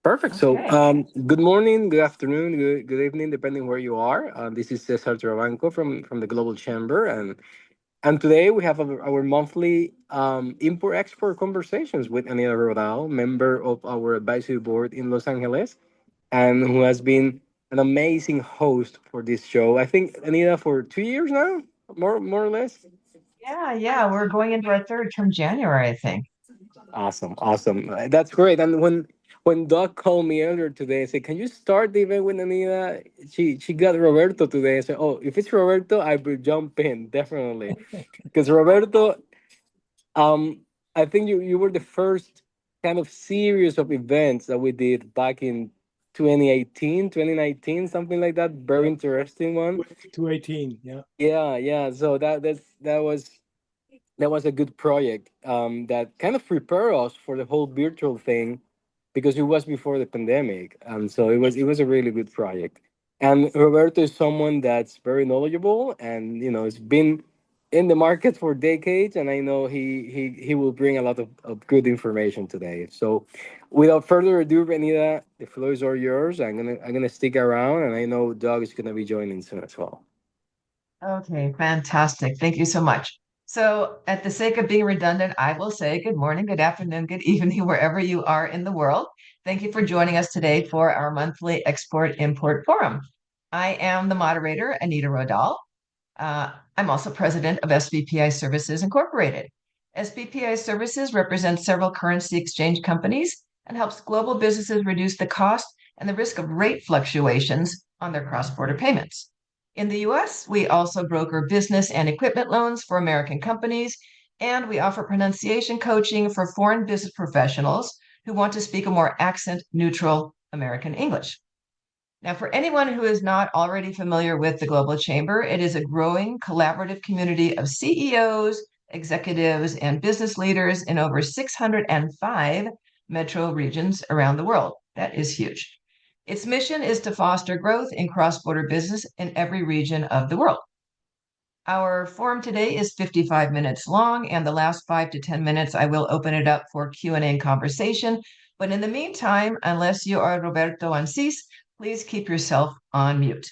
Perfect. So, Okay. good morning, good afternoon, good evening, depending where you are. This is Cesar Trabanco from the Global Chamber, and today we have our monthly import export conversations with Anita Rodal, member of our advisory board in Los Angeles, and who has been an amazing host for this show. I think Anita for 2 years now, more or less. Yeah. We're going into our third from January, I think. Awesome. That's great. And when Doc called me earlier today, I said, "Can you start the event with Anita?" She got Roberto today. I said, "Oh, if it's Roberto, I will jump in definitely." Because Roberto, um, I think you were the first kind of series of events that we did back in 2018, 2019, something like that. Very Yeah, interesting one. 218. Yeah. Yeah. So that was a good project that kind of prepared us for the whole virtual thing because it was before the pandemic, and so it was a really good project. And Roberto is someone that's very knowledgeable, and has been in the market for decades, and I know he will bring a lot of good information today. So without further ado, Renita, the floor is all yours. I'm gonna stick around, and I know Doug is gonna be joining soon as well. Okay, fantastic. Thank you so much. So, at the sake of being redundant, I will say good morning, good afternoon, good evening, wherever you are in the world. Thank you for joining us today for our monthly Export Import Forum. I am the moderator, Anita Rodal. I'm also president of SBPI Services Incorporated. SBPI Services represents several currency exchange companies and helps global businesses reduce the cost and the risk of rate fluctuations on their cross border payments. In the US, we also broker business and equipment loans for American companies, and we offer pronunciation coaching for foreign business professionals who want to speak a more accent neutral American English. Now, for anyone who is not already familiar with the Global Chamber, it is a growing collaborative community of CEOs, executives, and business leaders in over 605 metro regions around the world. That is huge. Its mission is to foster growth in cross-border business in every region of the world. Our forum today is 55 minutes long, and the last 5 to 10 minutes I will open it up for Q&A and conversation. But in the meantime, unless you are Roberto Ancis, please keep yourself on mute.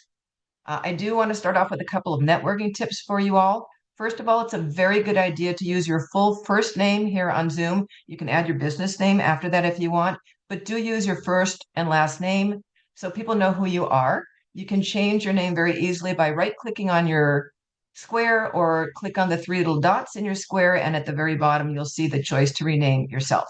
I do want to start off with a couple of networking tips for you all. First of all, it's a very good idea to use your full first name here on Zoom. You can add your business name after that if you want, but do use your first and last name so people know who you are. You can change your name very easily by right-clicking on your square or click on the three little dots in your square, and at the very bottom, you'll see the choice to rename yourself.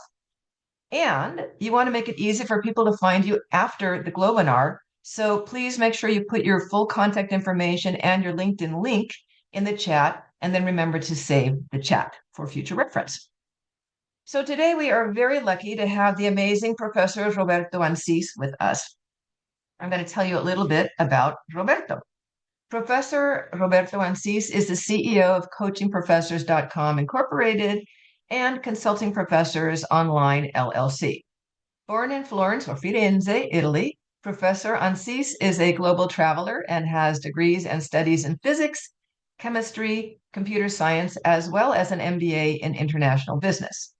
And you want to make it easy for people to find you after the Globinar. So please make sure you put your full contact information and your LinkedIn link in the chat, and then remember to save the chat for future reference. So today we are very lucky to have the amazing Professor Roberto Ancis with us. I'm going to tell you a little bit about Roberto. Professor Roberto Ancis is the CEO of CoachingProfessors.com Incorporated and Consulting Professors Online LLC. Born in Florence or Firenze, Italy, Professor Ancis is a global traveler and has degrees and studies in physics, chemistry, computer science, as well as an MBA in international business.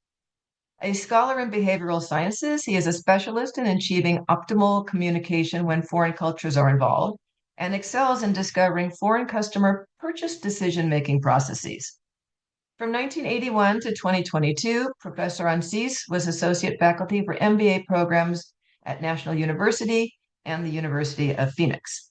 A scholar in behavioral sciences, he is a specialist in achieving optimal communication when foreign cultures are involved and excels in discovering foreign customer purchase decision-making processes. From 1981 to 2022, Professor Ancis was associate faculty for MBA programs at National University and the University of Phoenix.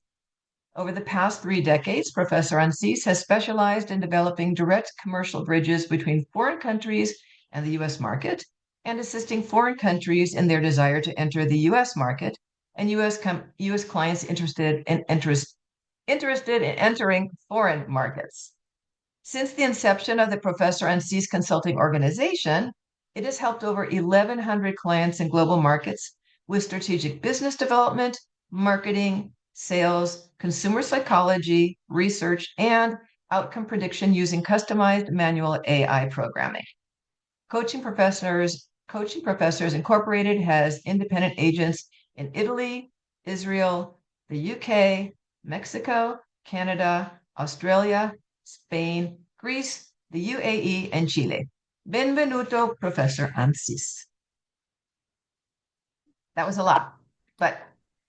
Over the past 3 decades, Professor Ancis has specialized in developing direct commercial bridges between foreign countries and the U.S. market and assisting foreign countries in their desire to enter the U.S. market and U.S. clients interested in entering foreign markets. Since the inception of the Professor Ancis Consulting Organization, it has helped over 1,100 clients in global markets with strategic business development, marketing, sales, consumer psychology, research, and outcome prediction using customized manual AI programming. Coaching Professors Incorporated has independent agents in Italy, Israel, the UK, Mexico, Canada, Australia, Spain, Greece, the UAE, and Chile. Benvenuto, Professor Ancis. That was a lot, but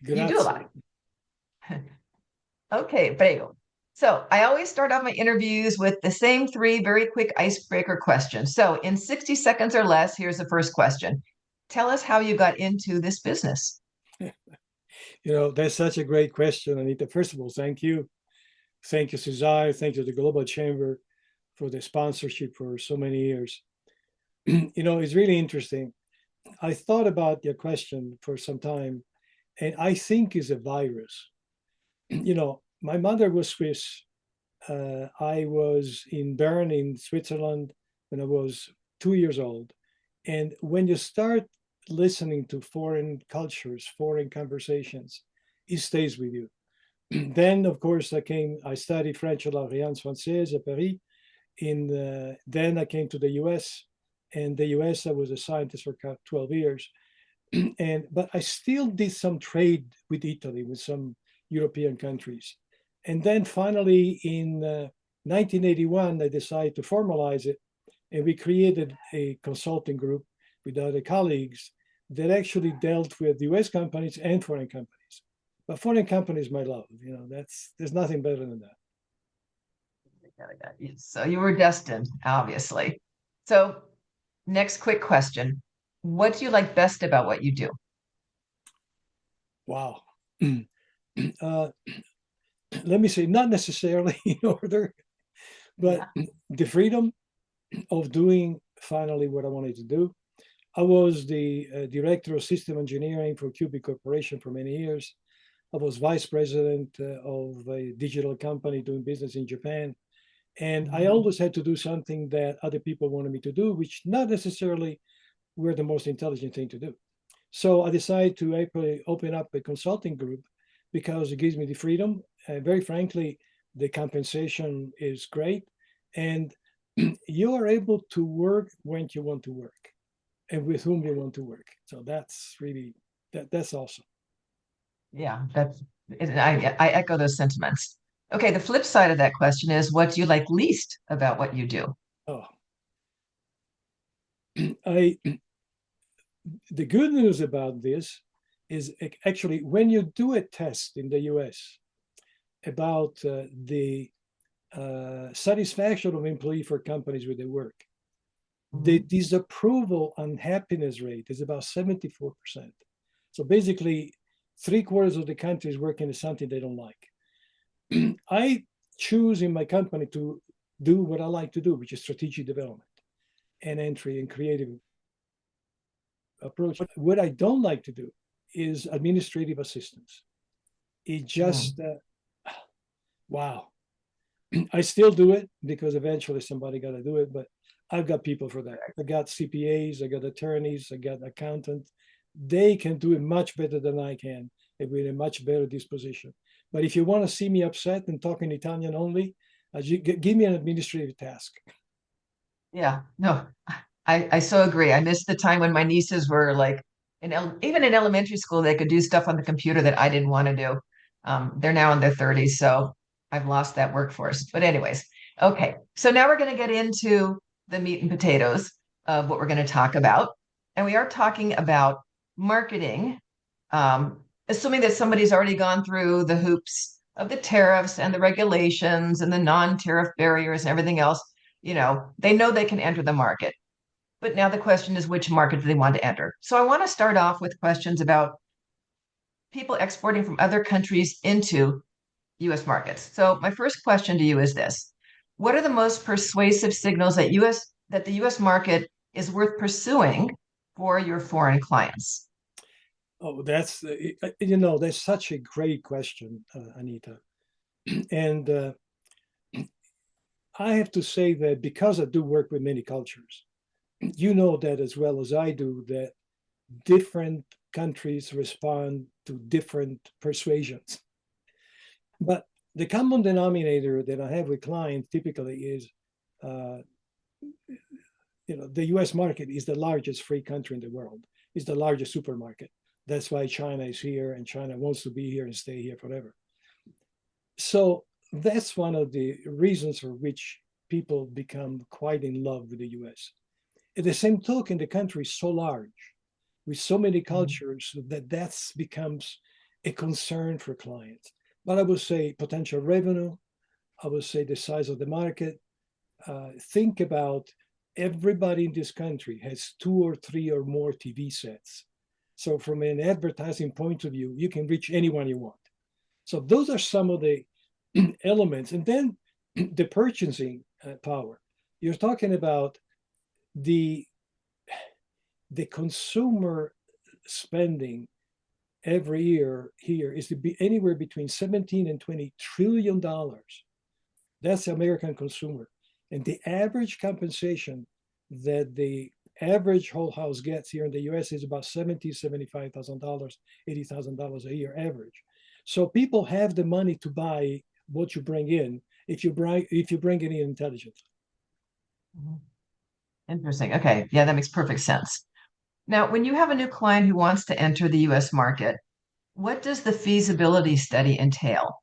you do a Grazie. lot. Okay, prego. So I always start off my interviews with the same three very quick icebreaker questions. So in 60 seconds or less, here's the first question. Tell us how you got into this business. That's such a great question, Anita. First of all, thank you. Thank you, Cesar. Thank you, the Global Chamber, for the sponsorship for so many years. It's really interesting. I thought about your question for some time, and I think it's a virus. My mother was Swiss. I was in Bern in Switzerland when I was 2 years old. And when you start listening to foreign cultures, foreign conversations, it stays with you. Then, of course, I studied French at l'Alliance Française at Paris. Then I came to the US. And the US, I was a scientist for 12 years. But I still did some trade with Italy, with some European countries. And then finally, in 1981, I decided to formalize it, and we created a consulting group with other colleagues that actually dealt with U.S. companies and foreign companies. But foreign companies, my love, there's nothing better than that. So you were destined, obviously. So next quick question. What do you like best about what you do? Wow. uh, Let me say, not necessarily in order, but Yeah. the freedom of doing finally what I wanted to do. I was the director of system engineering for QB Corporation for many years. I was vice president of a digital company doing business in Japan. And I Mhm. always had to do something that other people wanted me to do, which not necessarily were the most intelligent thing to do. So I decided to actually open up a consulting group because it gives me the freedom. Very frankly, the compensation is great. And you are able to work when you want to work and with whom you want to work. So that's really that's awesome. Yeah, I echo those sentiments. Okay, the flip side of that question is what do you like least about what you do? Oh, I the good news about this is actually when you do a test in the US about the satisfaction of employee for companies with their work, the Mhm. disapproval and happiness rate is about 74%. So basically, three-quarters of the country is working at something they don't like. I choose in my company to do what I like to do, which is strategic development and entry and creative approach. What I don't like to do is administrative assistance. It Mm. just, wow. I still do it because eventually somebody got to do it, but I've got people for that. I got CPAs, I got attorneys, I got accountants. They can do it much better than I can and with a much better disposition. But if you want to see me upset and talk in Italian only, give me an administrative task. Yeah, no, I so agree. I miss the time when my nieces were like even in elementary school, they could do stuff on the computer that I didn't want to do. They're now in their 30s, so I've lost that workforce. But anyways, okay. So now we're going to get into the meat and potatoes of what we're going to talk about. And we are talking about marketing, assuming that somebody's already gone through the hoops of the tariffs and the regulations and the non-tariff barriers and everything else. They know they can enter the market. But now the question is which market do they want to enter? So I want to start off with questions about people exporting from other countries into US markets. So my first question to you is this. What are the most persuasive signals that the US market is worth pursuing for your foreign clients? Oh, that's such a great question, Anita. And I have to say that because I do work with many cultures, you know that as well as I do, that different countries respond to different persuasions. But the common denominator that I have with clients typically is, uh, the U.S. market is the largest free country in the world. It's the largest supermarket. That's why China is here, and China wants to be here and stay here forever. So that's one of the reasons for which people become quite in love with the U.S. At the same token, the country is so large with so many Mhm. cultures that becomes a concern for clients. But I would say potential revenue, I would say the size of the market. Think about everybody in this country has 2 or 3 or more TV sets. So from an advertising point of view, you can reach anyone you want. So those are some of the elements. And then the purchasing power. You're talking about the the consumer spending every year here is to be anywhere between 17 and 20 trillion dollars. That's the American consumer. And the average compensation that the average whole house gets here in the US is about $75,000, $80,000 a year average. So people have the money to buy what you bring in if you bring it in intelligently. Mhm. Interesting. Okay. Yeah, that makes perfect sense. Now, when you have a new client who wants to enter the US market, what does the feasibility study entail?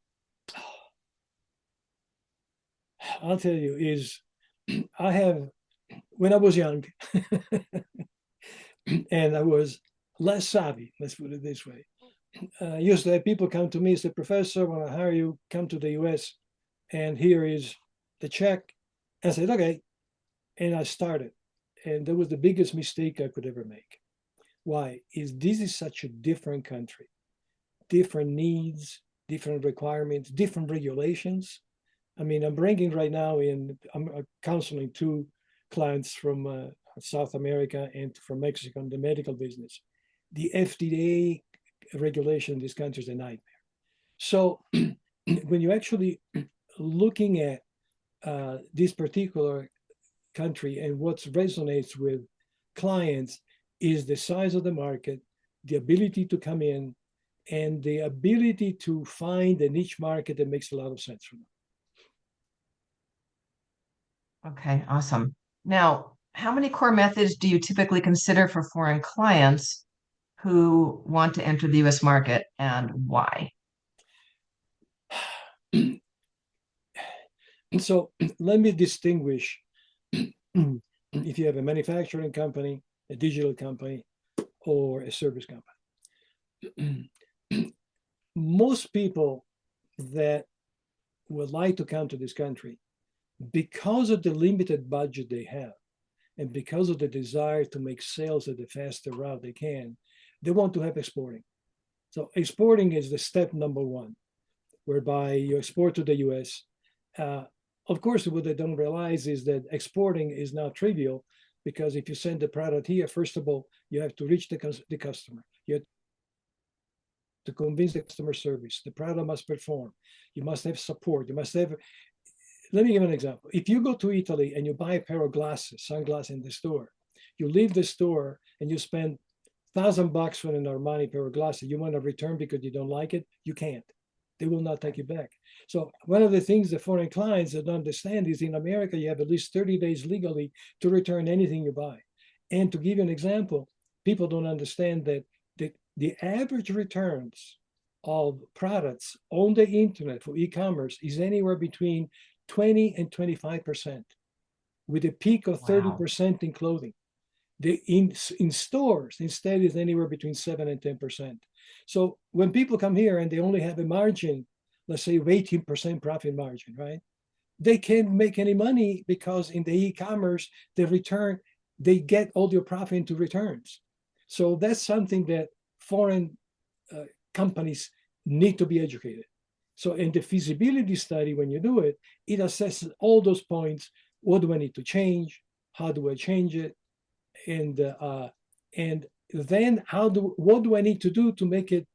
I'll tell you is I have when I was young and I was less savvy, let's put it this way. Used to have people come to me and say, Professor, when I hire you, come to the US and here is the check. I said, okay. And I started. And that was the biggest mistake I could ever make. Why? Is this is such a different country, different needs, different requirements, different regulations. I mean, I'm bringing right now in, I'm counseling 2 clients from South America and from Mexico in the medical business. The FDA regulation in this country is a nightmare. So when you're actually looking at this particular country and what resonates with clients is the size of the market, the ability to come in, and the ability to find a niche market that makes a lot of sense for them. Okay, awesome. Now, how many core methods do you typically consider for foreign clients who want to enter the US market and why? And so let me distinguish if you have a manufacturing company, a digital company, or a service company. Most people that would like to come to this country, because of the limited budget they have, and because of the desire to make sales at the faster route they want to have exporting. So exporting is the step number one, whereby you export to the US. Uh, of course, what they don't realize is that exporting is not trivial because if you send the product here, first of all, you have to reach the customer. You have to convince the customer service. The product must perform. You must have support. You must have. Let me give an example. If you go to Italy and you buy a pair of glasses, sunglasses in the store, you leave the store and you spend $1,000 for an Armani pair of glasses. You want to return because you don't like it, you can't. They will not take you back. So one of the things the foreign clients don't understand is in America, you have at least 30 days legally to return anything you buy. And to give you an example, people don't understand that the average returns of products on the internet for e-commerce is anywhere between 20 and 25%, with a peak of Wow. 30% in clothing. In stores instead is anywhere between 7 and 10%. So when people come here and they only have a margin, let's say 18% profit margin, right? They can't make any money because in the e-commerce, they get all your profit into returns. So that's something that foreign uh, companies need to be educated. So in the feasibility study, when you do it, it assesses all those points. What do I need to change? How do I change it? And then what do I need to do to make it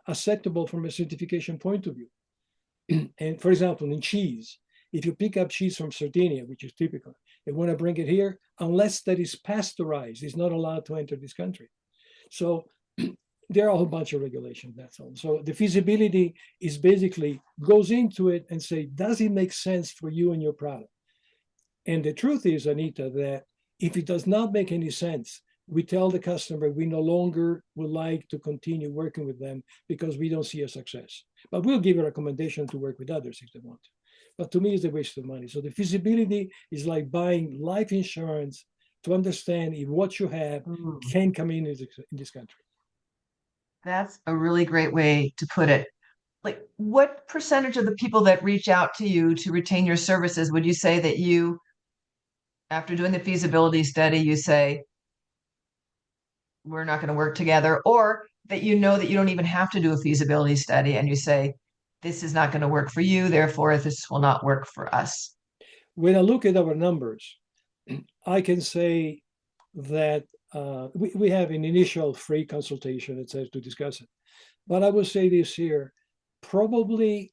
acceptable from a certification point of view? And for example, in cheese, if you pick up cheese from Sardinia, which is typical, and want to bring it here, unless that is pasteurized, it's not allowed to enter this country. So there are a whole bunch of regulations. That's all. So the feasibility is basically goes into it and say, does it make sense for you and your product? And the truth is, Anita, that if it does not make any sense, we tell the customer we no longer would like to continue working with them because we don't see a success. But we'll give a recommendation to work with others if they want. But to me, it's a waste of money. So the feasibility is like buying life insurance to understand if what you have Ooh, can come in this country. that's a really great way to put it. Like, what percentage of the people that reach out to you to retain your services would you say that you, after doing the feasibility study, you say, we're not going to work together, or that you know that you don't even have to do a feasibility study and you say, this is not going to work for you, therefore this will not work for us? When I look at our numbers, I can say that we have an initial free consultation, it says, to discuss it. But I will say this here, probably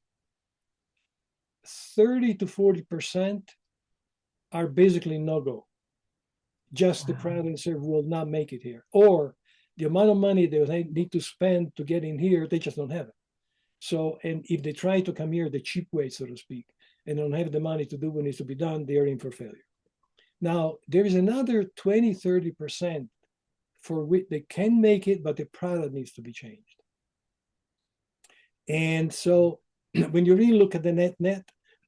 30 to 40% are basically no-go. Just the Wow. product will not make it here. Or the amount of money they need to spend to get in here, they just don't have it. So, and if they try to come here the cheap way, so to speak, and don't have the money to do what needs to be done, they are in for failure. Now, there is another 20, 30% for which they can make it, but the product needs to be changed. And so when you really look at the net,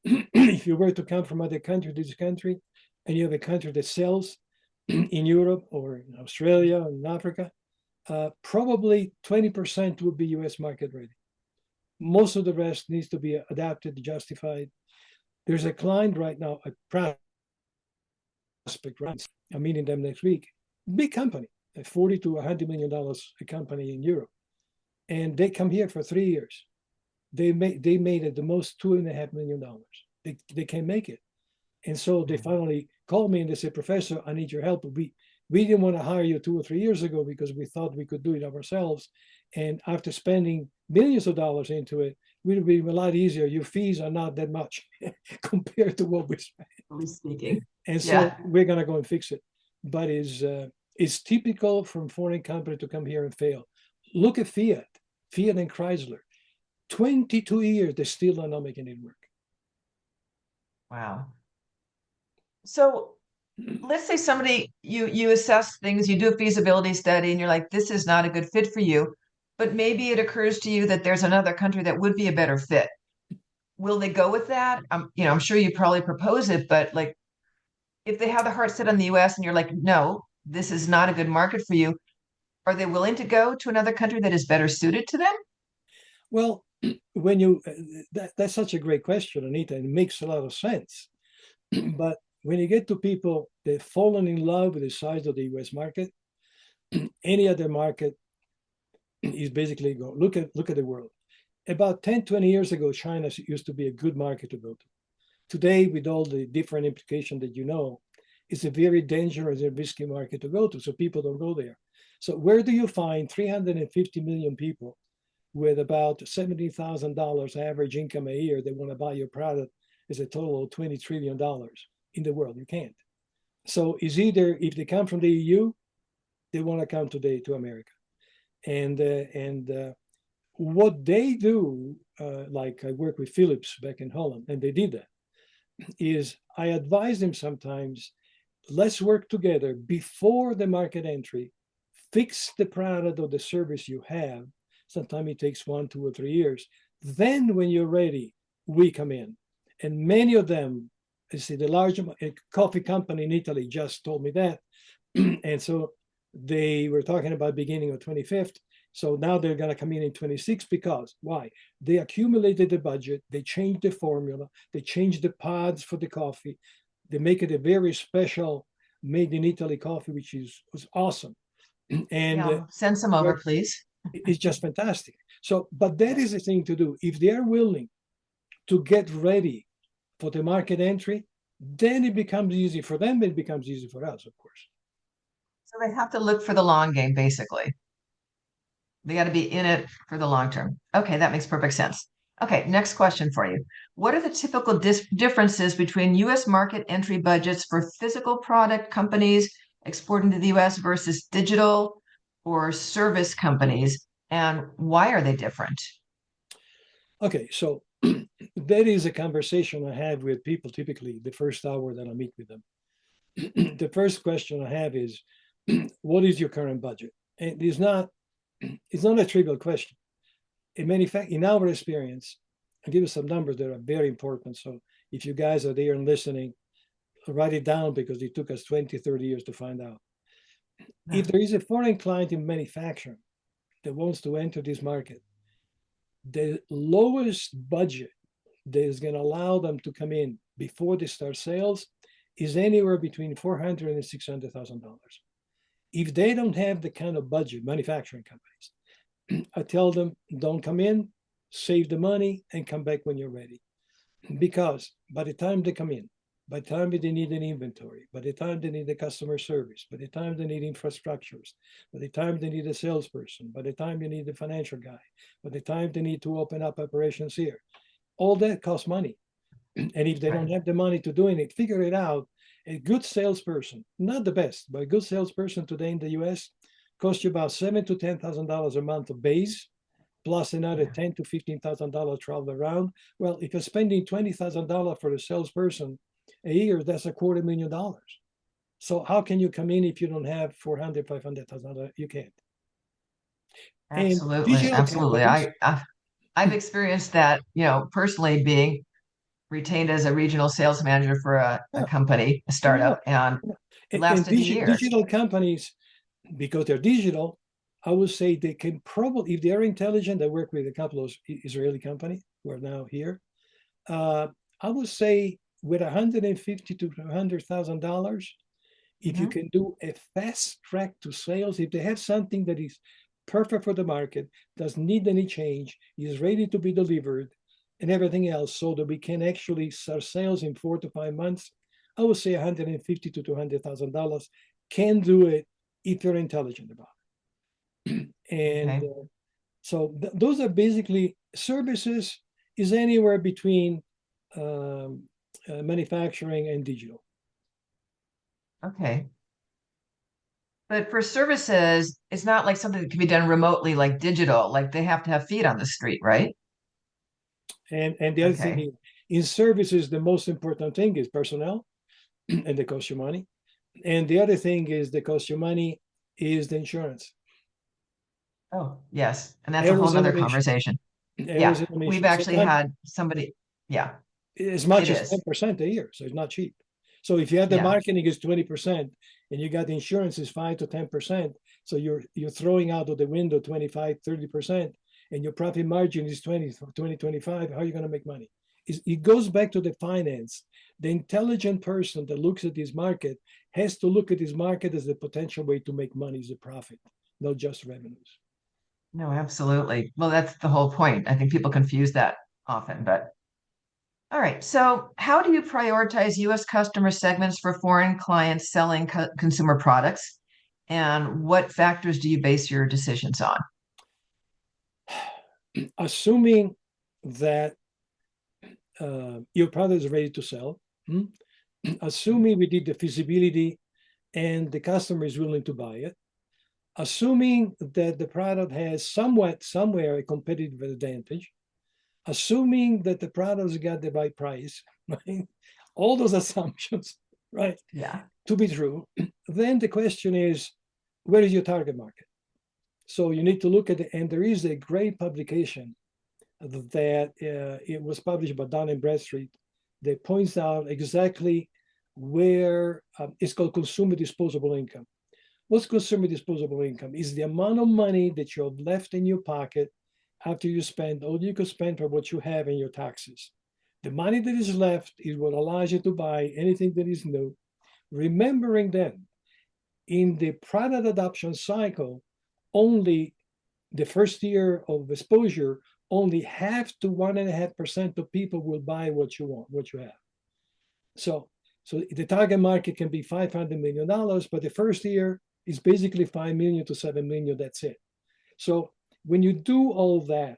if you were to come from other country to this country, and you have a country that sells in Europe or in Australia or in Africa, probably 20% would be US market ready. Most of the rest needs to be adapted, justified. There's a client right now, a prospect, right? I'm meeting them next week. Big company, a 40 to $100 million a company in Europe. And they come here for 3 years. They made at the most $2.5 million. They can't make it. And so they finally called me and they said, Professor, I need your help. We didn't want to hire you 2 or 3 years ago because we thought we could do it ourselves. And after spending millions of dollars into it, it would be a lot easier. Your fees are not that much compared to what we spent. Really speaking. And so Yeah. we're going to go and fix it. But it's typical from foreign company to come here and fail. Look at Fiat and Chrysler. 22 years, they still are not making it work. Wow. So let's say somebody, you assess things, you do a feasibility study, and you're like, this is not a good fit for you, but maybe it occurs to you that there's another country that would be a better fit. Will they go with that? I'm sure you probably propose it, but like, if they have the heart set on the US and you're like, no, this is not a good market for you, are they willing to go to another country that is better suited to them? Well, when you that's such a great question, Anita, and it makes a lot of sense. But when you get to people that fallen in love with the size of the US market, any other market is basically go look at the world. About 10, 20 years ago, China used to be a good market to go to. Today, with all the different implications that you know, it's a very dangerous and risky market to go to. So people don't go there. So where do you find 350 million people with about $70,000 average income a year that want to buy your product is a total of $20 trillion in the world? You can't. So it's either if they come from the EU, they want to come to America. And what they do, like I work with Philips back in Holland, and they did that, is I advise them sometimes, let's work together before the market entry, fix the product or the service you have. Sometimes it takes 1, 2, or 3 years. Then when you're ready, we come in. And many of them, I see the large coffee company in Italy just told me that. And so they were talking about beginning of 25th. So now they're going to come in 26 because why? They accumulated the budget, they changed the formula, they changed the pods for the coffee, they make it a very special made in Italy coffee, which was awesome. And Yeah, send some over, they're please. it's just fantastic. So, but that is the thing to do. If they are willing to get ready for the market entry, then it becomes easy for them. It becomes easy for us, of course. So they have to look for the long game, basically. They got to be in it for the long term. Okay, that makes perfect sense. Okay, next question for you. What are the typical differences between US market entry budgets for physical product companies exporting to the US versus digital or service companies? And why are they different? Okay, so that is a conversation I have with people typically the first hour that I meet with them. The first question I have is, what is your current budget? And it's not a trivial question. In our experience, I'll give you some numbers that are very important. So if you guys are there and listening, write it down because it took us 20, 30 years to find out. Yeah. If there is a foreign client in manufacturing that wants to enter this market, the lowest budget that is going to allow them to come in before they start sales is anywhere between $400,000 and $600,000. If they don't have the kind of budget, manufacturing companies, I tell them don't come in, save the money, and come back when you're ready. Because by the time they come in, by the time they need an inventory, by the time they need the customer service, by the time they need infrastructures, by the time they need a salesperson, by the time you need a financial guy, by the time they need to open up operations here, all that costs money. And if they don't Right. have the money to doing it, figure it out. A good salesperson, not the best, but a good salesperson today in the US costs you about $7,000 to $10,000 a month of base, plus another Yeah. $10,000 to $15,000 travel around. Well, if you're spending $20,000 for a salesperson a year, that's $250,000. So how can you come in if you don't have $400,000, $500,000? You can't. And Absolutely. digital Absolutely. companies, I've experienced that, personally being retained as a regional sales manager for a yeah, company, a oh yeah, startup, and yeah. it And lasted a year. digital companies, because they're digital, I would say they can probably, if they're intelligent, I work with a couple of Israeli companies who are now here. Uh, I would say with $150,000 to $200,000, if you Mhm. can do a fast track to sales, if they have something that is perfect for the market, doesn't need any change, is ready to be delivered, and everything else, so that we can actually start sales in 4 to 5 months, I would say $150,000 to $200,000 can do it if you're intelligent about it. And Okay. so those are basically services is anywhere between um, manufacturing and digital. Okay. But for services, it's not like something that can be done remotely, like digital. Like they have to have feet on the street, right? And the other thing Okay. is, in services, the most important thing is personnel, and they cost you money. And the other thing is that cost you money is the insurance. Oh, yes. And that's a whole Errors and nother omission. conversation. Errors Yeah. and We've omission. actually Sometimes had somebody, yeah, as it much as is. 10% a year. So it's not cheap. So if you have the Yeah. marketing is 20% and you got the insurance is 5 to 10%, so you're throwing out of the window 25, 30%, and your profit margin is 20, 25, how are you going to make money? It goes back to the finance. The intelligent person that looks at this market has to look at this market as the potential way to make money as a profit, not just revenues. No, absolutely. Well, that's the whole point. I think people confuse that often, but all right. So, how do you prioritize US customer segments for foreign clients selling consumer products? And what factors do you base your decisions on? Assuming that your product is ready to sell, assuming we did the feasibility and the customer is willing to buy it, assuming that the product has somewhere a competitive advantage, assuming that the product's got the right price, right? All those assumptions, right, Yeah. to be true, then the question is, where is your target market? So you need to look at it, and there is a great publication that it was published by Dun and Bradstreet that points out exactly where it's called consumer disposable income. What's consumer disposable income? Is the amount of money that you have left in your pocket after you spend all you could spend for what you have in your taxes. The money that is left is what allows you to buy anything that is new. Remembering that in the product adoption cycle, only the first year of exposure, only half to 1.5% of people will buy what you want, what you have. So the target market can be $500 million, but the first year is basically 5 million to 7 million. That's it. So when you do all that,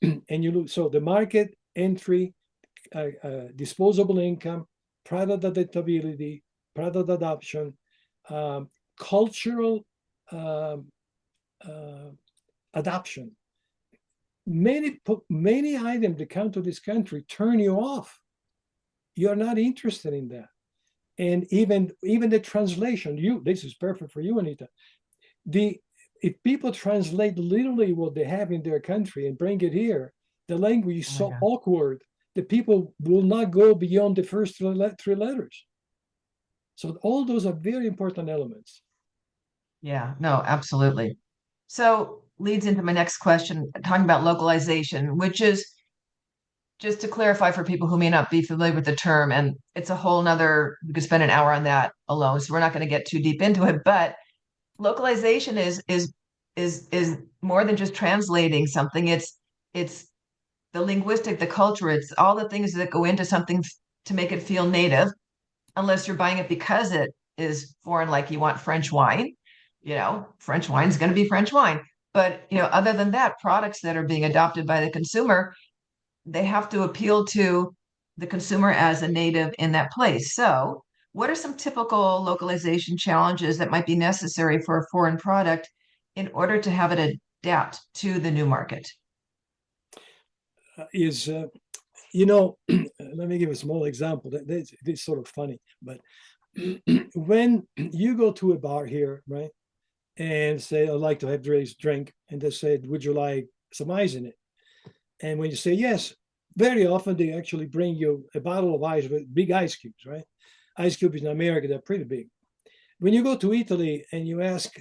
and you look, so the market entry, disposable income, product adaptability, product adoption, um, cultural um, uh, adoption. Many items that come to this country turn you off. You're not interested in that. And even the translation, this is perfect for you, Anita. The If people translate literally what they have in their country and bring it here, the language is Oh my so God. awkward that people will not go beyond the first three letters. So all those are very important elements. Yeah, no, absolutely. So leads into my next question, talking about localization, which is just to clarify for people who may not be familiar with the term, and it's a whole nother, we could spend an hour on that alone, so we're not going to get too deep into it, but localization is more than just translating something. It's the linguistic, the culture, it's all the things that go into something to make it feel native, unless you're buying it because it is foreign, like you want French wine. French wine is going to be French wine. But other than that, products that are being adopted by the consumer, they have to appeal to the consumer as a native in that place. So, what are some typical localization challenges that might be necessary for a foreign product in order to have it adapt to the new market? Is let me give a small example. That's sort of funny, but when you go to a bar here, right, and say, I'd like to have this drink, and they said, would you like some ice in it? And when you say yes, very often they actually bring you a bottle of ice with big ice cubes, right? Ice cubes in America, they're pretty big. When you go to Italy and you ask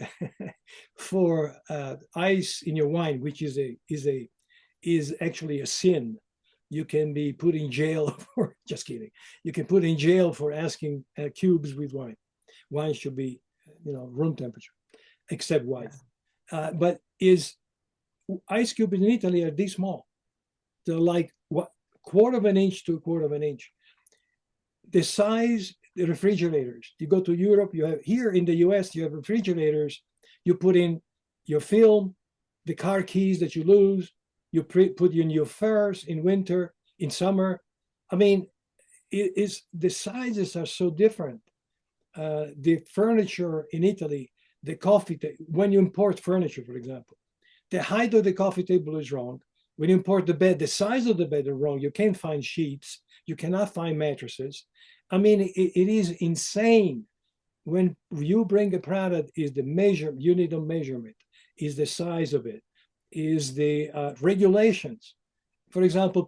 for ice in your wine, which is actually a sin, you can be put in jail for, just kidding. You can put in jail for asking cubes with wine. Wine should be, room temperature, except white. But ice cubes in Italy are this small. They're like what, quarter of an inch to a quarter of an inch. The size, the refrigerators. You go to Europe, you have here in the US, you have refrigerators. You put in your film, the car keys that you lose, you put in your furs in winter, in summer. I mean, the sizes are so different. The furniture in Italy, the coffee, when you import furniture, for example, the height of the coffee table is wrong. When you import the bed, the size of the bed is wrong. You can't find sheets. You cannot find mattresses. I mean, it is insane. When you bring a product, is the unit of measurement, is the size of it, is the regulations. For example,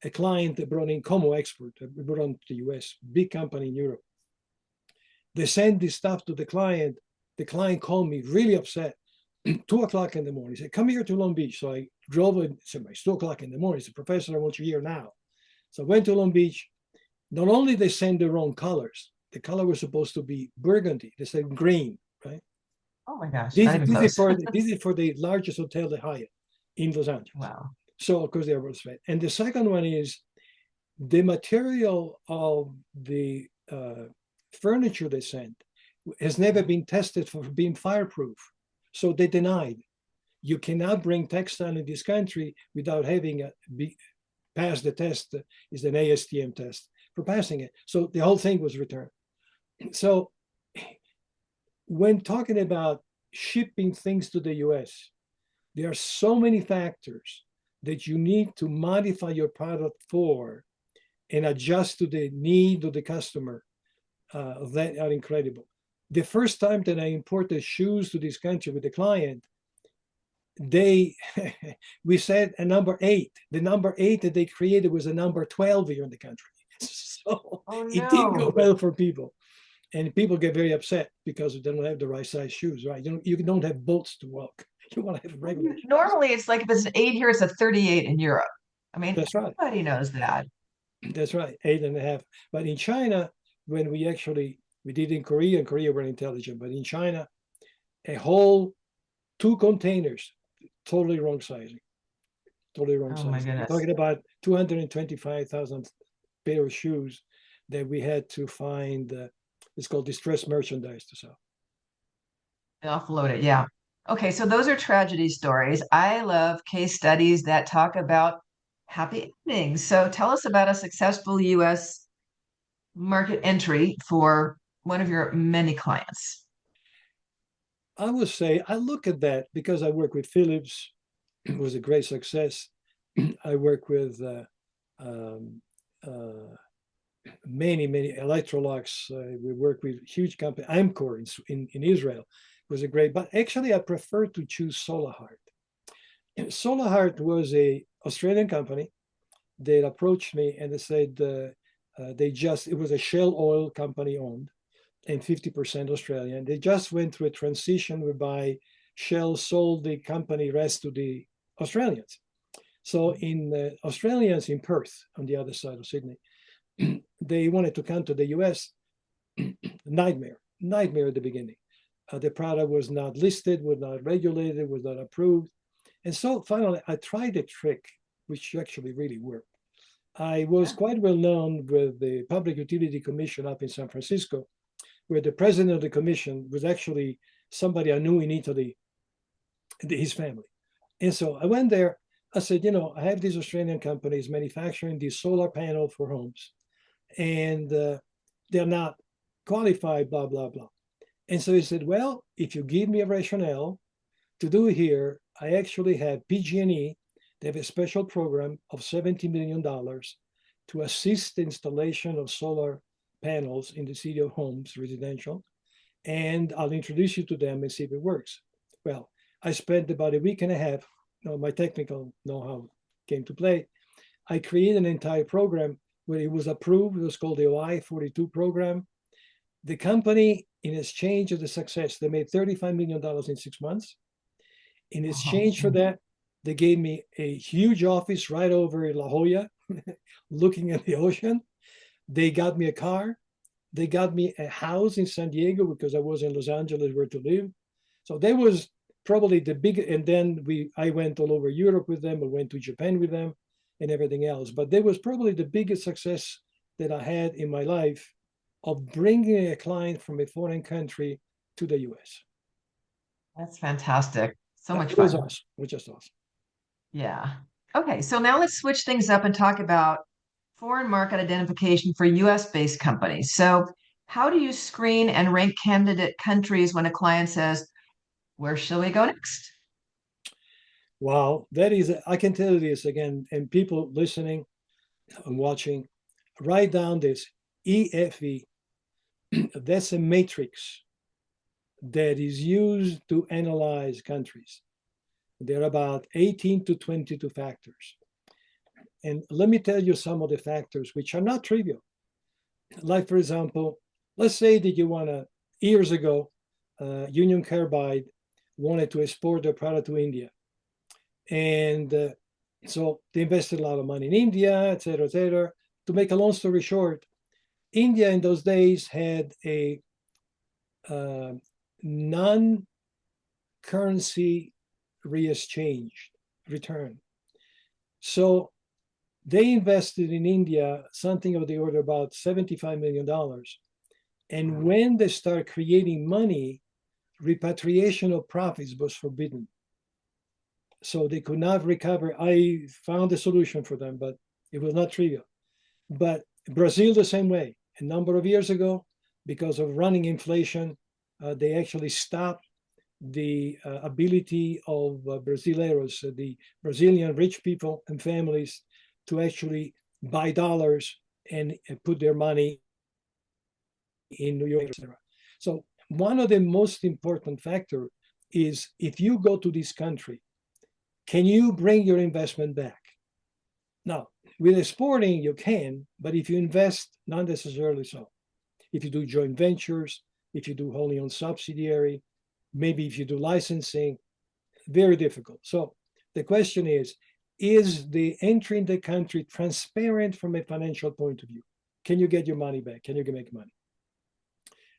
a client brought in Como Expert, brought on to the US, big company in Europe. They send this stuff to the client. The client called me really upset. 2 o'clock in the morning. He said, come here to Long Beach. So I drove and said, it's 2 o'clock in the morning. He said, Professor, I want you here now. So I went to Long Beach. Not only they send the wrong colors, the color was supposed to be burgundy. They said green, right? Oh my gosh, This, not even this is close. for this is for the largest hotel, the Hyatt in Los Angeles. Wow. So of course they are both red. And the second one is the material of the furniture they sent has never been tested for being fireproof. So they denied. You cannot bring textile in this country without having passed the test. Is an ASTM test for passing it. So the whole thing was returned. So when talking about shipping things to the US, there are so many factors that you need to modify your product for and adjust to the need of the customer that are incredible. The first time that I imported shoes to this country with the client, we said a number 8. The number 8 that they created was a number 12 here in the country. So it didn't go well for people. And people get very upset because they don't have the right size shoes, right? You don't have bolts to walk. You want to have regular shoes. Normally, it's like if it's an 8 here, it's a 38 in Europe. I mean, That's right. everybody knows that. That's right, 8.5. But in China, when we did in Korea, and Korea were intelligent, but in China, a whole 2 containers, totally wrong sizing. Totally wrong Oh my sizing. We're goodness. talking about 225,000 pair of shoes that we had to find, it's called distressed merchandise to sell. Offload it. Yeah. Okay. So those are tragedy stories. I love case studies that talk about happy endings. So tell us about a successful US market entry for one of your many clients. I would say I look at that because I work with Philips. It was a great success. I work with um, many Electrolux. We work with huge company, Amcor in Israel. It was a great, but actually I prefer to choose Solahart. Solahart was a Australian company that approached me and they said it was a Shell oil company owned. and 50% Australian. They just went through a transition whereby Shell sold the company rest to the Australians. So in Australians in Perth, on the other side of Sydney, they wanted to come to the US. Nightmare at the beginning. The product was not listed, was not regulated, was not approved. And so finally, I tried a trick, which actually really worked. I was quite well known with the Public Utility Commission up in San Francisco, where the president of the commission was actually somebody I knew in Italy, his family. And so I went there. I said, I have these Australian companies manufacturing these solar panels for homes, and they're not qualified, blah, blah, blah. And so he said, well, if you give me a rationale to do here, I actually have PG&E. They have a special program of $70 million to assist the installation of solar panels in the city of homes, residential. And I'll introduce you to them and see if it works. Well, I spent about a week and a half. My technical know-how came to play. I created an entire program where it was approved. It was called the OI 42 program. The company, in exchange of the success, they made $35 million in 6 months. In exchange for that, they gave me a huge office right over in La Jolla, looking at the ocean. They got me a car. They got me a house in San Diego because I was in Los Angeles where to live. So that was probably the big, and then I went all over Europe with them. I went to Japan with them and everything else. But that was probably the biggest success that I had in my life of bringing a client from a foreign country to the US. That's fantastic. So much It was fun. awesome. It was just awesome. Yeah. Okay, so now let's switch things up and talk about foreign market identification for US based companies. So, how do you screen and rank candidate countries when a client says, where shall we go next? Wow, that is, I can tell you this again, and people listening and watching, write down this EFE. That's a matrix that is used to analyze countries. There are about 18 to 22 factors. And let me tell you some of the factors which are not trivial. Like, for example, let's say that you want to, years ago, Union Carbide wanted to export their product to India. And so they invested a lot of money in India, et cetera, et cetera. To make a long story short, India in those days had a non-currency re-exchange return. So they invested in India something of the order about $75 million. And when they start creating money, repatriation of profits was forbidden. So they could not recover. I found a solution for them, but it was not trivial. But Brazil, the same way. A number of years ago, because of running inflation, they actually stopped the ability of Brasileiros, the Brazilian rich people and families, to actually buy dollars and put their money in New York, etc. So one of the most important factors is if you go to this country, can you bring your investment back? Now, with exporting, you can, but if you invest, not necessarily so. If you do joint ventures, if you do wholly owned subsidiary, maybe if you do licensing, very difficult. So the question is the entry in the country transparent from a financial point of view? Can you get your money back? Can you make money?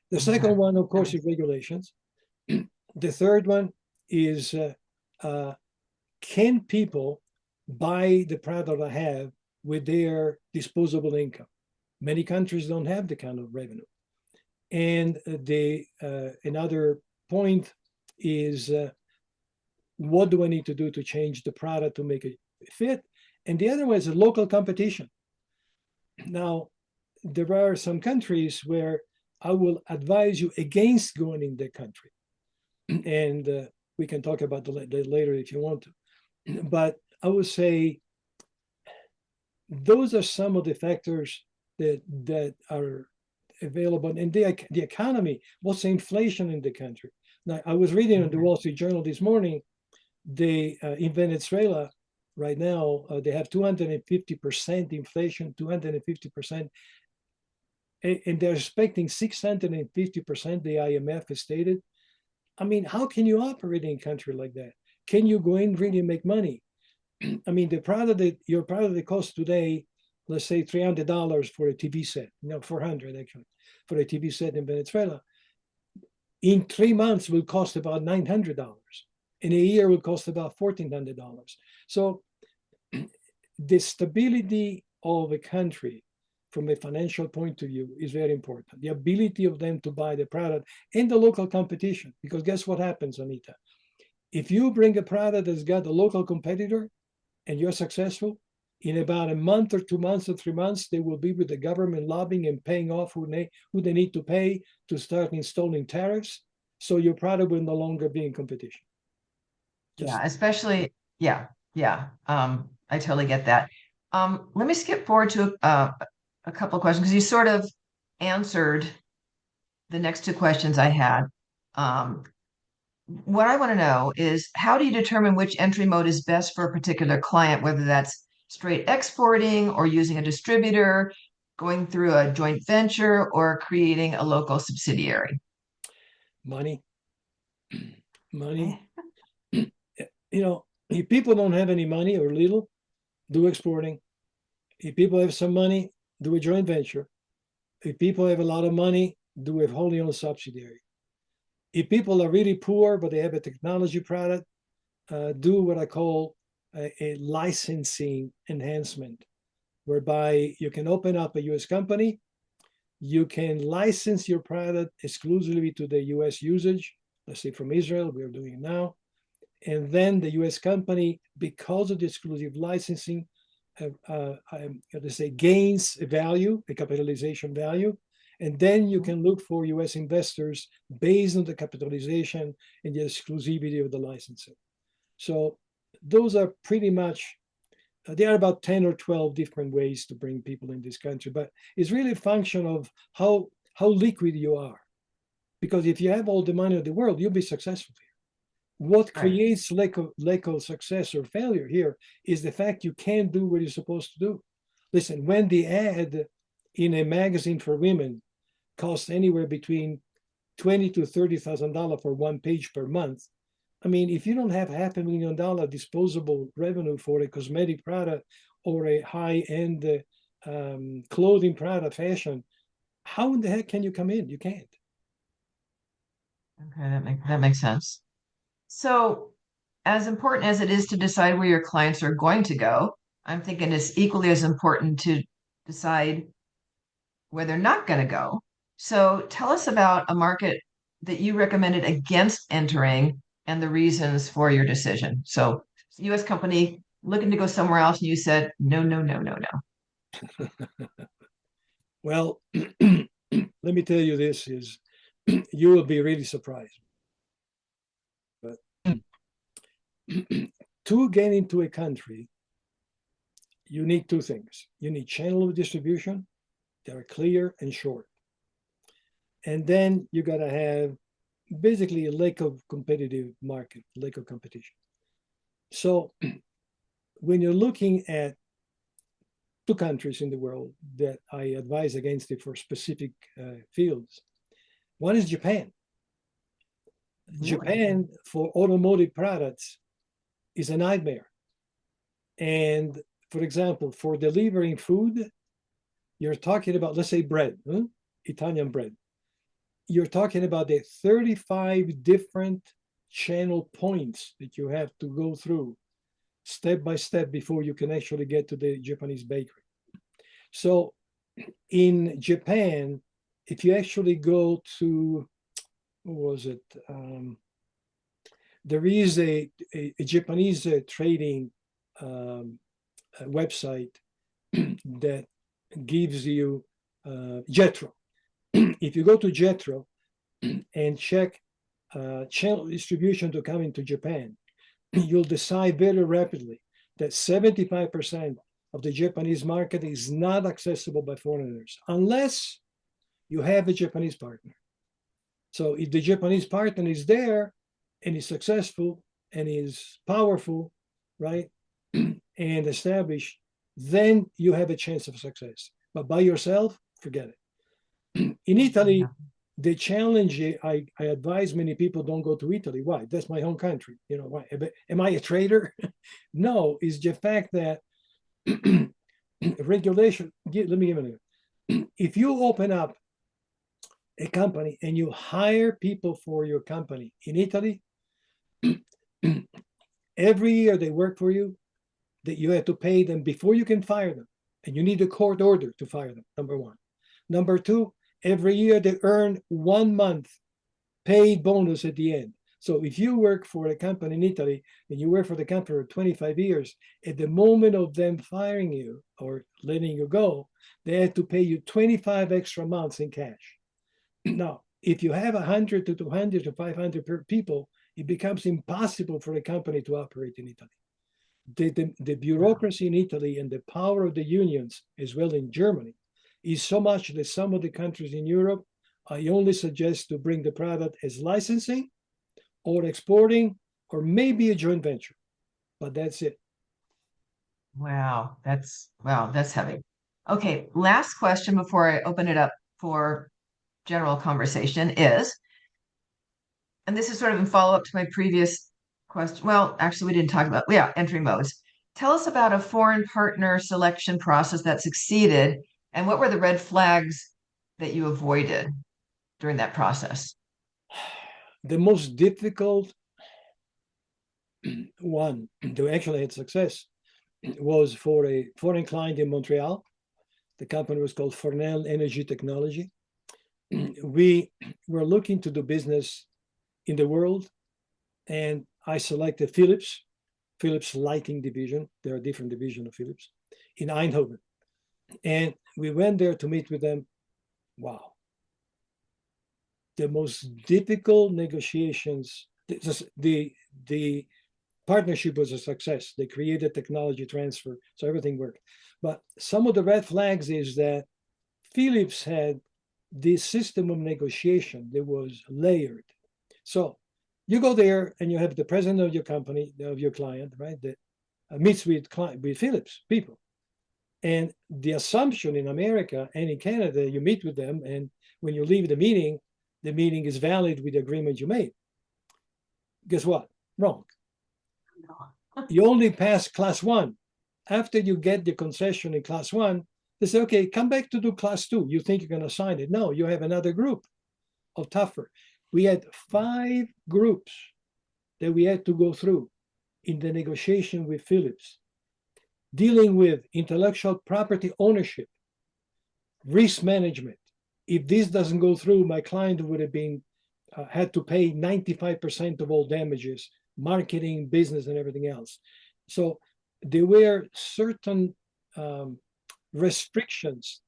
The second one, of course, is regulations. The third one is can people buy the product I have with their disposable income? Many countries don't have the kind of revenue. And another point is what do I need to do to change the product to make it fit? And the other one is local competition. Now, there are some countries where I will advise you against going in the country. And we can talk about that later if you want to. But I would say those are some of the factors that are available. And the economy, what's the inflation in the country? Now, I was reading in the Wall Street Journal this morning, in Venezuela right now, they have 250% inflation, 250%. and they're expecting 650%, the IMF has stated. I mean, how can you operate in a country like that? Can you go in really make money? I mean, your product that costs today, let's say $300 for a TV set, 400 actually, for a TV set in Venezuela, in 3 months will cost about $900. In a year will cost about $1,400. So the stability of a country from a financial point of view is very important. The ability of them to buy the product and the local competition, because guess what happens, Anita? If you bring a product that's got a local competitor and you're successful, in about a month or 2 months or 3 months, they will be with the government lobbying and paying off who they need to pay to start installing tariffs. So your product will no longer be in competition. Yeah, Just especially, yeah, yeah. I totally get that. Let me skip forward to a couple of questions because you sort of answered the next two questions I had. Um, what I want to know is how do you determine which entry mode is best for a particular client, whether that's straight exporting or using a distributor, going through a joint venture, or creating a local subsidiary? money, money. Okay. If people don't have any money or little, do exporting. If people have some money, do a joint venture. If people have a lot of money, do a wholly owned subsidiary. If people are really poor but they have a technology product, do what I call a licensing enhancement, whereby you can open up a US company, you can license your product exclusively to the US usage, let's say from Israel, we're doing it now. And then the US company, because of the exclusive licensing, let's say gains a value, a capitalization value. And then you can look for US investors based on the capitalization and the exclusivity of the licensing. So those are pretty much, there are about 10 or 12 different ways to bring people in this country, but it's really a function of how liquid you are. Because if you have all the money of the world, you'll be successful here. What Right. creates lack of success or failure here is the fact you can't do what you're supposed to do. Listen, when the ad in a magazine for women costs anywhere between $20,000 to $30,000 for one page per month, I mean, if you don't have $500,000 disposable revenue for a cosmetic product or a high-end clothing product, fashion, how in the heck can you come in? You can't. Okay, that makes sense. So, as important as it is to decide where your clients are going to go, I'm thinking it's equally as important to decide where they're not going to go. So, tell us about a market that you recommended against entering and the reasons for your decision. So, US company looking to go somewhere else, and you said, no, no, no, no, no. Well, let me tell you this is you will be really surprised. But to get into a country, you need two things. You need channel of distribution that are clear and short. And then you got to have basically a lack of competitive market, lack of competition. So when you're looking at two countries in the world that I advise against it for specific fields, one is Japan. Really? Japan for automotive products is a nightmare. And for example, for delivering food, you're talking about, let's say, bread, Italian bread. You're talking about the 35 different channel points that you have to go through step by step before you can actually get to the Japanese bakery. So in Japan, if you actually go to, what was it? There is a Japanese trading website that gives you Jetro. If you go to Jetro and check channel distribution to come into Japan, you'll decide very rapidly that 75% of the Japanese market is not accessible by foreigners unless you have a Japanese partner. So if the Japanese partner is there and is successful and is powerful, right, and established, then you have a chance of success. But by yourself, forget it. In Italy, the challenge, I advise many people don't go to Italy. Why? That's my home country. You know, why? Am I a traitor? No, it's the fact that regulation, let me give it. If you open up a company and you hire people for your company in Italy, every year they work for you, that you have to pay them before you can fire them. And you need a court order to fire them, number one. Number two, every year they earn 1 month paid bonus at the end. So if you work for a company in Italy and you work for the company for 25 years, at the moment of them firing you or letting you go, they have to pay you 25 extra months in cash. Now, if you have 100 to 200 to 500 people, it becomes impossible for a company to operate in Italy. The bureaucracy in Italy and the power of the unions, as well in Germany, is so much that some of the countries in Europe, I only suggest to bring the product as licensing or exporting or maybe a joint venture, but that's it. Wow, that's heavy. Okay, last question before I open it up for general conversation is, and this is sort of in follow-up to my previous question. Well, actually, we didn't talk about, yeah, entry modes. Tell us about a foreign partner selection process that succeeded, and what were the red flags that you avoided during that process? The most difficult one to actually had success was for a foreign client in Montreal. The company was called Fornell Energy Technology. We were looking to do business in the world, and I selected Philips Lighting Division. There are different divisions of Philips in Eindhoven. And we went there to meet with them. Wow. The most difficult negotiations, the partnership was a success. They created technology transfer, so everything worked. But some of the red flags is that Philips had this system of negotiation that was layered. So you go there and you have the president of your company, of your client, right, that meets with Philips people. And the assumption in America and in Canada, you meet with them, and when you leave the meeting is valid with the agreement you made. Guess what? Wrong. You only pass class one. After you get the concession in class one, they say, okay, come back to do class two. You think you're going to sign it. No, you have another group of tougher. We had 5 groups that we had to go through in the negotiation with Philips, dealing with intellectual property ownership, risk management. If this doesn't go through, my client would have been had to pay 95% of all damages, marketing, business, and everything else. So there were certain restrictions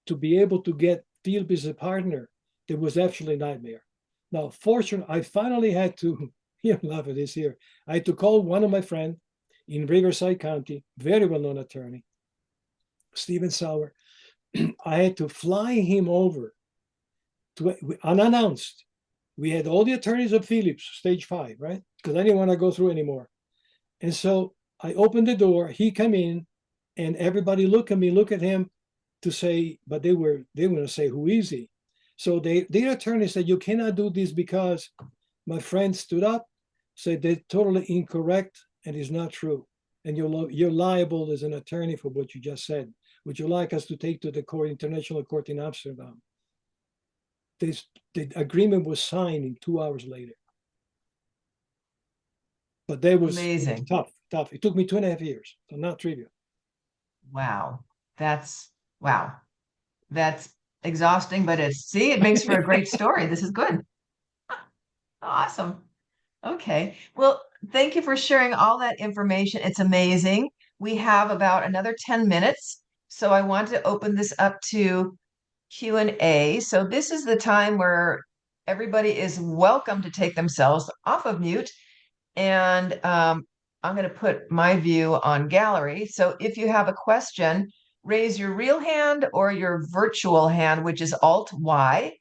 to be able to get Philips as a partner that was actually a nightmare. Now, fortunately, I finally had to, you laugh at this here, I had to call one of my friends in Riverside County, very well-known attorney, Stephen Sauer. I had to fly him over to unannounced. We had all the attorneys of Philips, stage 5, right? Because I didn't want to go through anymore. And so I opened the door, he came in, and everybody look at him to say, but they were going to say, who is he? So their attorney said, you cannot do this because my friend stood up, said they're totally incorrect and it's not true. And you're liable as an attorney for what you just said. Would you like us to take to the court, international court in Amsterdam? The agreement was signed in 2 hours later. But that was amazing. Tough. It took me 2.5 years, so not trivial. Wow. Wow. That's exhausting, but it makes for a great story. This is good. Awesome. Okay. Well, thank you for sharing all that information. It's amazing. We have about another 10 minutes, so I want to open this up to Q&A. So this is the time where everybody is welcome to take themselves off of mute. And I'm going to put my view on gallery. So if you have a question, raise your real hand or your virtual hand, which is Alt-Y,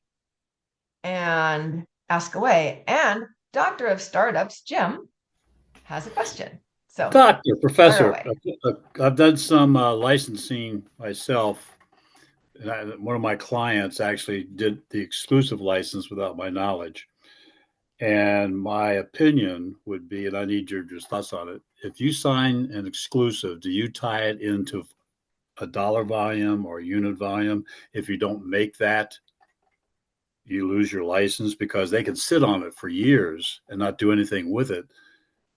and ask away. And Doctor of Startups, Jim, has a question. So, Doctor, fire professor, away. I've done some licensing myself. one of my clients actually did the exclusive license without my knowledge. And my opinion would be, and I need your just thoughts on it. If you sign an exclusive, do you tie it into a dollar volume or a unit volume? If you don't make that, you lose your license, because they can sit on it for years and not do anything with it,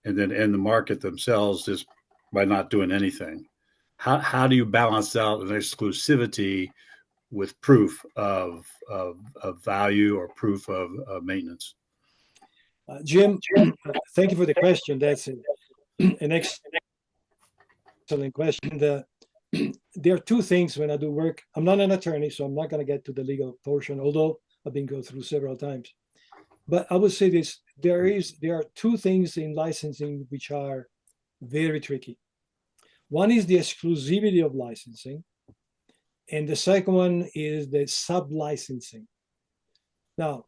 and then end the market themselves just by not doing anything. How do you balance out an exclusivity with proof of value or proof of maintenance? Jim, thank you for the question. That's an excellent question. There are two things when I do work. I'm not an attorney, so I'm not going to get to the legal portion, although I've been go through several times. But I would say this: there are two things in licensing which are very tricky. One is the exclusivity of licensing, and the second one is the sub-licensing. Now,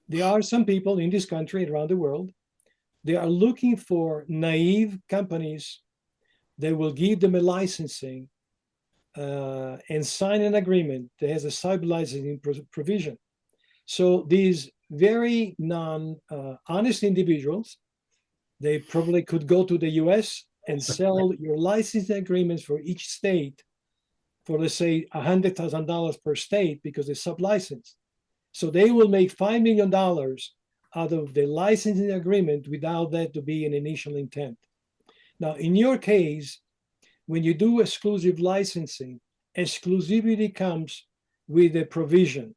there are some people in this country, around the world, they are looking for naive companies that will give them a licensing and sign an agreement that has a sub-licensing provision. So these very non-honest individuals, they probably could go to the US and sell your licensing agreements for each state for, let's say, $100,000 per state because they're sub-licensed. So they will make $5 million out of the licensing agreement without that to be an initial intent. Now, in your case, when you do exclusive licensing, exclusivity comes with a provision.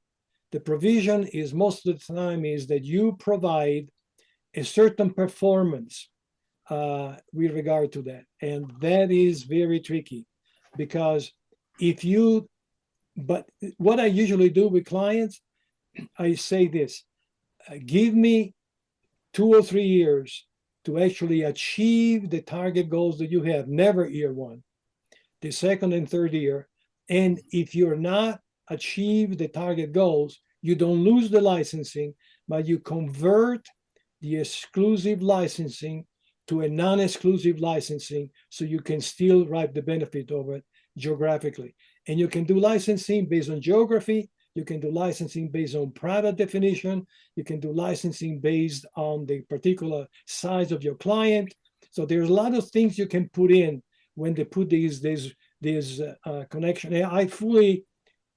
The provision is most of the time is that you provide a certain performance with regard to that. And that is very tricky because but what I usually do with clients, I say this, give me 2 or 3 years to actually achieve the target goals that you have, never year one, the second and third year. And if you're not achieve the target goals, you don't lose the licensing, but you convert the exclusive licensing to a non-exclusive licensing so you can still reap the benefit of it geographically. And you can do licensing based on geography. You can do licensing based on product definition. You can do licensing based on the particular size of your client. So there's a lot of things you can put in when they put these connection. And I'm fully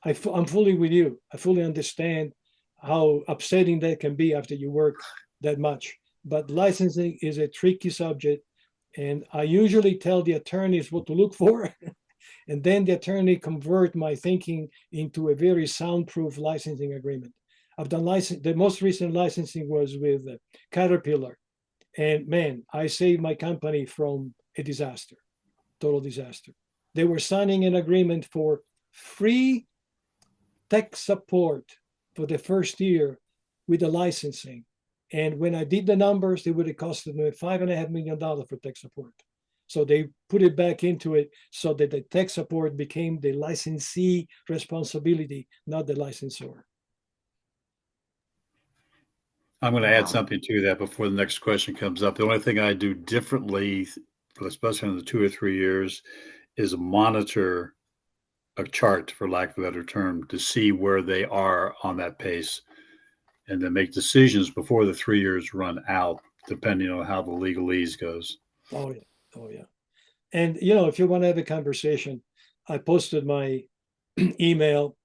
with you. I fully understand how upsetting that can be after you work that much. But licensing is a tricky subject, and I usually tell the attorneys what to look for, and then the attorney convert my thinking into a very soundproof licensing agreement. I've done the most recent licensing was with Caterpillar, and man, I saved my company from a disaster, total disaster. They were signing an agreement for free tech support for the first year with the licensing. And when I did the numbers, it would have costed me $5.5 million for tech support. So they put it back into it so that the tech support became the licensee responsibility, not the licensor. I'm going to add something to that before the next question comes up. The only thing I do differently, especially in the 2 or 3 years, is monitor a chart, for lack of a better term, to see where they are on that pace, and then make decisions before the 3 years run out, depending on how the legalese goes. Oh yeah, oh yeah. And if you want to have a conversation, I posted my email.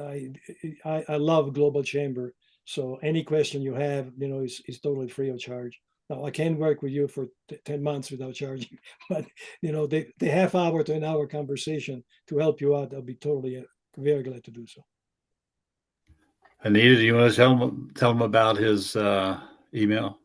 I love Global Chamber, so any question you have, is totally free of charge. Now I can work with you for 10 months without charging, but the half hour to an hour conversation to help you out, I'll be totally very glad to do so. Anita, do you want to tell him about his email?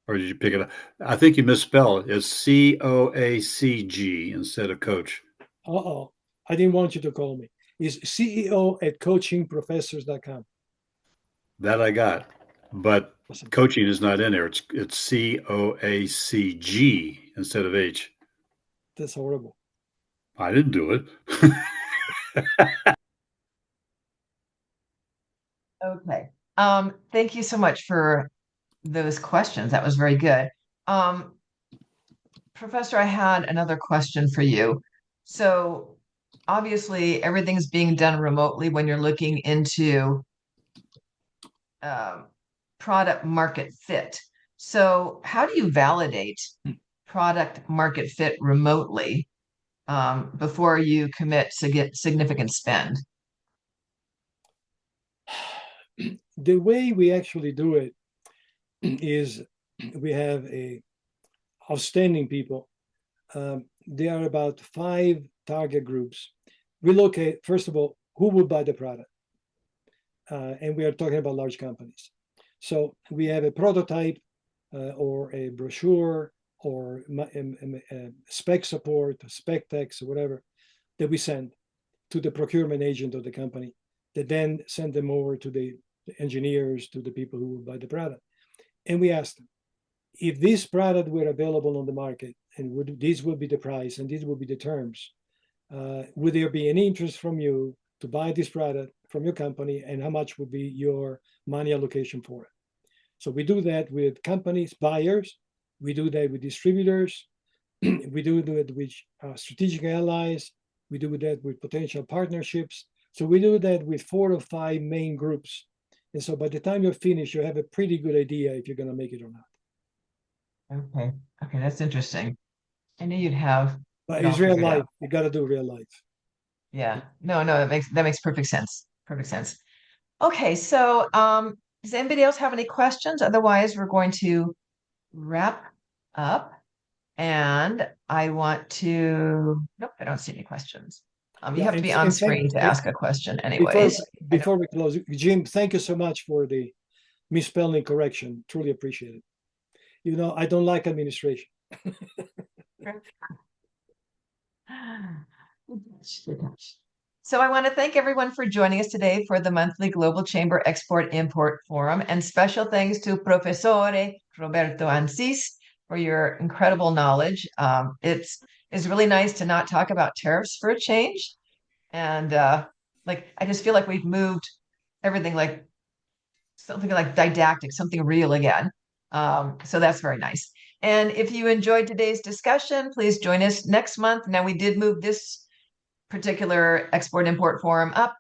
Or did you pick it up? I think you misspelled it. It's COACG instead of coach. Uh-oh. I didn't want you to call me. It's CEO@coachingprofessors.com. That I got. But coaching is not in there. It's COACG instead of H. That's horrible. I didn't do it. Okay. Thank you so much for those questions. That was very good. Professor, I had another question for you. So obviously everything's being done remotely when you're looking into product market fit. So, how do you validate product market fit remotely before you commit to get significant spend? The way we actually do it is we have a outstanding people. There are about 5 target groups. We look at, first of all, who would buy the product. And we are talking about large companies. So we have a prototype or a brochure or spec support, spec text, or whatever that we send to the procurement agent of the company that then send them over to the engineers, to the people who will buy the product. And we ask them, if this product were available on the market and this would be the price and these would be the terms, would there be any interest from you to buy this product from your company, and how much would be your money allocation for it? So we do that with companies, buyers, we do that with distributors, we do that with strategic allies, we do that with potential partnerships. So we do that with 4 or 5 main groups. And so by the time you're finished, you have a pretty good idea if you're going to make it or not. Okay. Okay, that's interesting. I knew you'd have But it all it's real figured life. out. You got to do real life. Yeah. No, that makes perfect sense. Perfect sense. Okay, so does anybody else have any questions? Otherwise, we're going to wrap up. And I want to, nope, I don't see any questions. You Yeah, have to be on and thank screen to and ask a question before anyways. before we close, Jim, thank you so much for the misspelling correction. Truly appreciate it. You know, I don't like administration. Good touch. So I want to thank everyone for joining us today for the monthly Global Chamber Export-Import Forum, and special thanks to Professore Roberto Ancis for your incredible knowledge. It's really nice to not talk about tariffs for a change. And I just feel like we've moved everything like something like didactic, something real again. So that's very nice. And if you enjoyed today's discussion, please join us next month. Now, we did move this particular export import forum up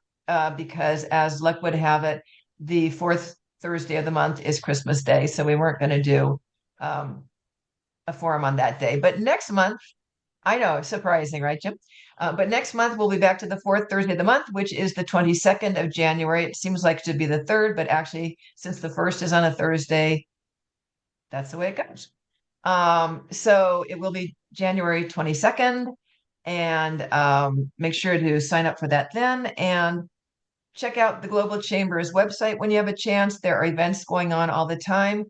because, as luck would have it, the fourth Thursday of the month is Christmas Day. So we weren't going to do a forum on that day. But next month, I know, surprising, right, Jim? But next month, we'll be back to the fourth Thursday of the month, which is the 22nd of January. It seems like it should be the third, but actually, since the first is on a Thursday, that's the way it goes. So it will be January 22nd, and make sure to sign up for that then. And check out the Global Chamber's website when you have a chance. There are events going on all the time.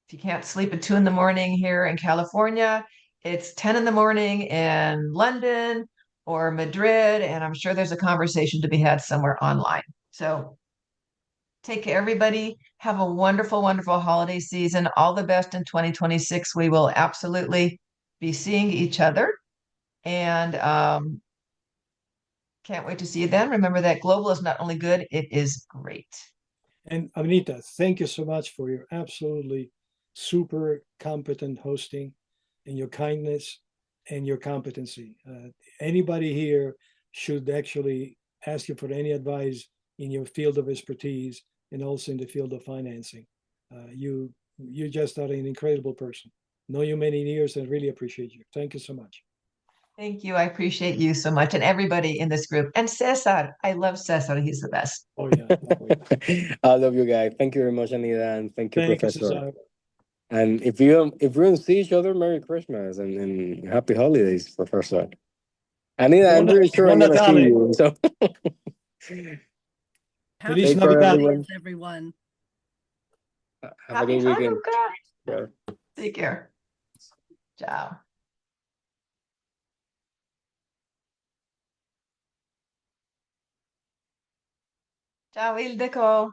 If you can't sleep at 2 in the morning here in California, it's 10 in the morning in London or Madrid, and I'm sure there's a conversation to be had somewhere online. So take care, everybody. Have a wonderful, wonderful holiday season. All the best in 2026. We will absolutely be seeing each other, and can't wait to see you then. Remember that global is not only good, it is great. And Anita, thank you so much for your absolutely super competent hosting and your kindness and your competency. Anybody here should actually ask you for any advice in your field of expertise and also in the field of financing. You just are an incredible person. Know you many years and really appreciate you. Thank you so much. Thank you. I appreciate you so much, and everybody in this group. And Cesar, I love Cesar. He's the best. Oh yeah. Oh, yeah. I love you guys. Thank you very much, Anita, and thank you, Thank you, Professor. Cesar. And if we don't see each other, Merry Christmas and Happy Holidays, Professor. Anita, I'm pretty sure I'm Buon gonna see Natale. you. So Happy Feliz take care, Navidad. everyone. everyone. Have a Happy good weekend. Hanukkah. Yeah. Take care. Ciao. Ciao, Ildiko.